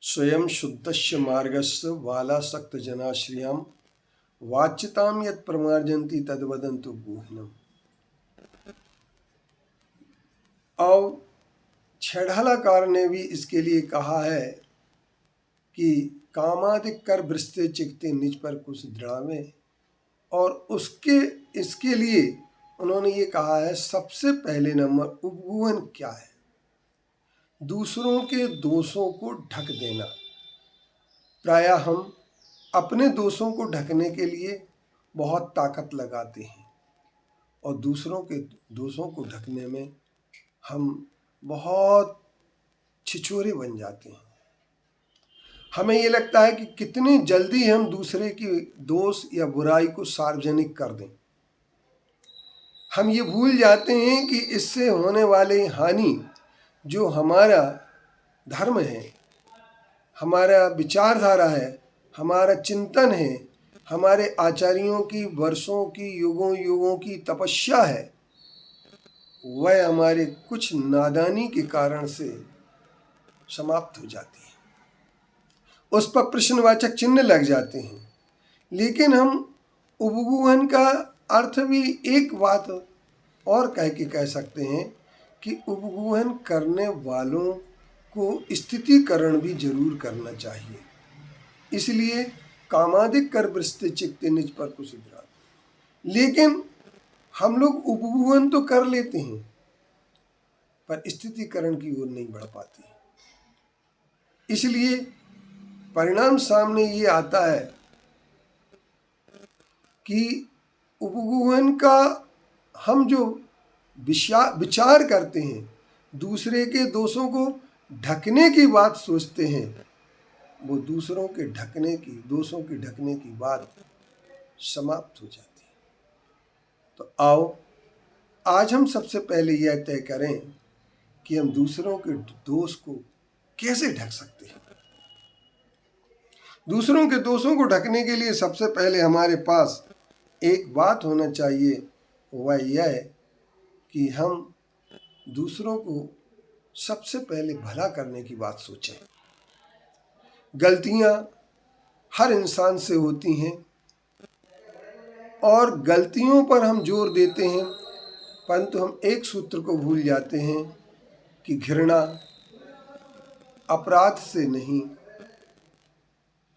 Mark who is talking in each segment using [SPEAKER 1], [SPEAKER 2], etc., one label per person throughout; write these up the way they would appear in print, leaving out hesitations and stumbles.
[SPEAKER 1] स्वयं शुद्धस्य मार्गस्य वालासक्तजनाश्रियं वाच्यतां यत् प्रमार्जन्ति तद्वदन्तु गुह्यम्। और छेड़ालाकार ने भी इसके लिए कहा है कि कामादिक कर बृस्ते चिकते निज पर कुछ दृढ़ावे, और इसके लिए उन्होंने ये कहा है सबसे पहले नंबर उपगुहन क्या है, दूसरों के दोषों को ढक देना। प्रायः हम अपने दोषों को ढकने के लिए बहुत ताकत लगाते हैं और दूसरों के दोषों को ढकने में हम बहुत छिछोरे बन जाते हैं। हमें ये लगता है कि कितनी जल्दी हम दूसरे की दोष या बुराई को सार्वजनिक कर दें। हम ये भूल जाते हैं कि इससे होने वाली हानि जो हमारा धर्म है, हमारा विचारधारा है, हमारा चिंतन है, हमारे आचार्यों की वर्षों की युगों युगों की तपस्या है, वह हमारे कुछ नादानी के कारण से समाप्त हो जाती है। उस पर प्रश्नवाचक चिन्ह लग जाते हैं। लेकिन हम उपगुहन का अर्थ भी एक बात और कह सकते हैं कि उपगुहन करने वालों को स्थितिकरण भी जरूर करना चाहिए। इसलिए कामादिक कर बृस्ते चिकते निज पर कुछ द्राव। लेकिन हम लोग उपगुहन तो कर लेते हैं पर स्थितिकरण की ओर नहीं बढ़ पाते। इसलिए परिणाम सामने ये आता है कि उपगुहन का हम जो विचार करते हैं, दूसरे के दोषों को ढकने की बात सोचते हैं, वो दूसरों के दोषों के ढकने की बात समाप्त हो जाती है। तो आओ आज हम सबसे पहले यह तय करें कि हम दूसरों के दोष को कैसे ढक सकते हैं। दूसरों के दोषों को ढकने के लिए सबसे पहले हमारे पास एक बात होना चाहिए, वह यह कि हम दूसरों को सबसे पहले भला करने की बात सोचें। गलतियां हर इंसान से होती हैं और गलतियों पर हम जोर देते हैं, परंतु हम एक सूत्र को भूल जाते हैं कि घृणा अपराध से नहीं,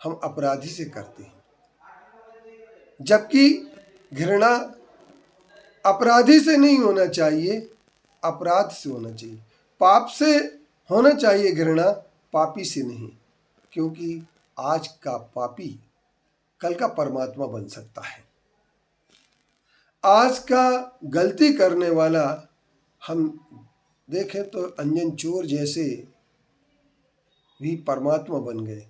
[SPEAKER 1] हम अपराधी से करते हैं। जबकि घृणा अपराधी से नहीं होना चाहिए, अपराध से होना चाहिए। पाप से होना चाहिए घृणा, पापी से नहीं, क्योंकि आज का पापी कल का परमात्मा बन सकता है। आज का गलती करने वाला हम देखें तो अंजन चोर जैसे भी परमात्मा बन गए।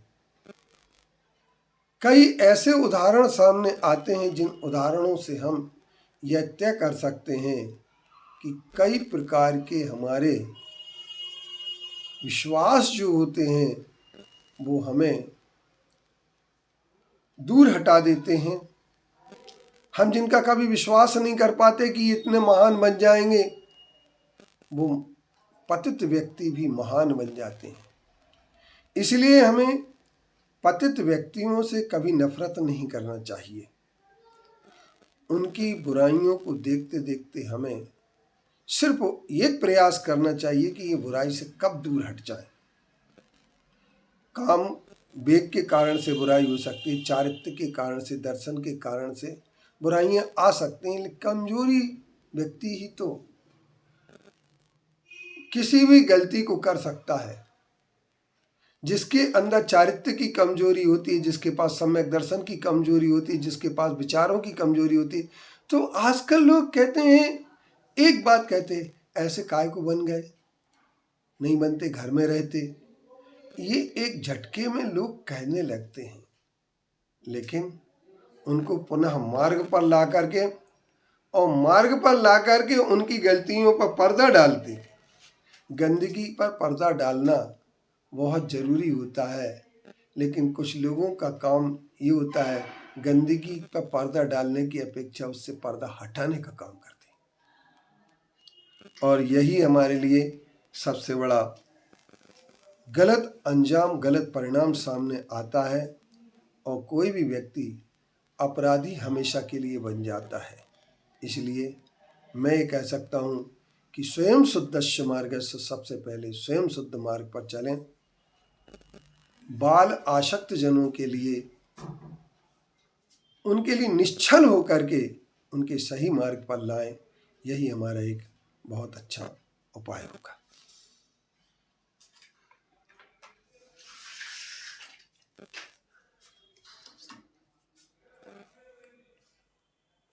[SPEAKER 1] कई ऐसे उदाहरण सामने आते हैं जिन उदाहरणों से हम यह तय कर सकते हैं कि कई प्रकार के हमारे विश्वास जो होते हैं वो हमें दूर हटा देते हैं। हम जिनका कभी विश्वास नहीं कर पाते कि इतने महान बन जाएंगे, वो पतित व्यक्ति भी महान बन जाते हैं। इसलिए हमें पतित व्यक्तियों से कभी नफरत नहीं करना चाहिए। उनकी बुराइयों को देखते देखते हमें सिर्फ ये प्रयास करना चाहिए कि ये बुराई से कब दूर हट जाए। काम वेग के कारण से बुराई हो सकती है, चारित्र्य के कारण से, दर्शन के कारण से बुराइयां आ सकती हैं, लेकिन कमजोरी व्यक्ति ही तो किसी भी गलती को कर सकता है। जिसके अंदर चारित्र्य की कमजोरी होती है, जिसके पास सम्यक दर्शन की कमजोरी होती है, जिसके पास विचारों की कमजोरी होती है, तो आजकल लोग कहते हैं, एक बात कहते हैं, ऐसे काय को बन गए, नहीं बनते घर में रहते। ये एक झटके में लोग कहने लगते हैं, लेकिन उनको पुनः मार्ग पर ला करके उनकी गलतियों पर पर्दा डालते। गंदगी पर पर्दा डालना बहुत जरूरी होता है, लेकिन कुछ लोगों का काम ये होता है गंदगी पर पर्दा डालने की अपेक्षा उससे पर्दा हटाने का काम करते हैं। और यही हमारे लिए सबसे बड़ा गलत अंजाम, गलत परिणाम सामने आता है और कोई भी व्यक्ति अपराधी हमेशा के लिए बन जाता है। इसलिए मैं ये कह सकता हूँ कि स्वयं शुद्धस्य मार्गस्य, सबसे पहले स्वयं शुद्ध मार्ग पर चलें। बाल आसक्त जनों के लिए, उनके लिए निश्चल होकर के उनके सही मार्ग पर लाएं, यही हमारा एक बहुत अच्छा उपाय होगा।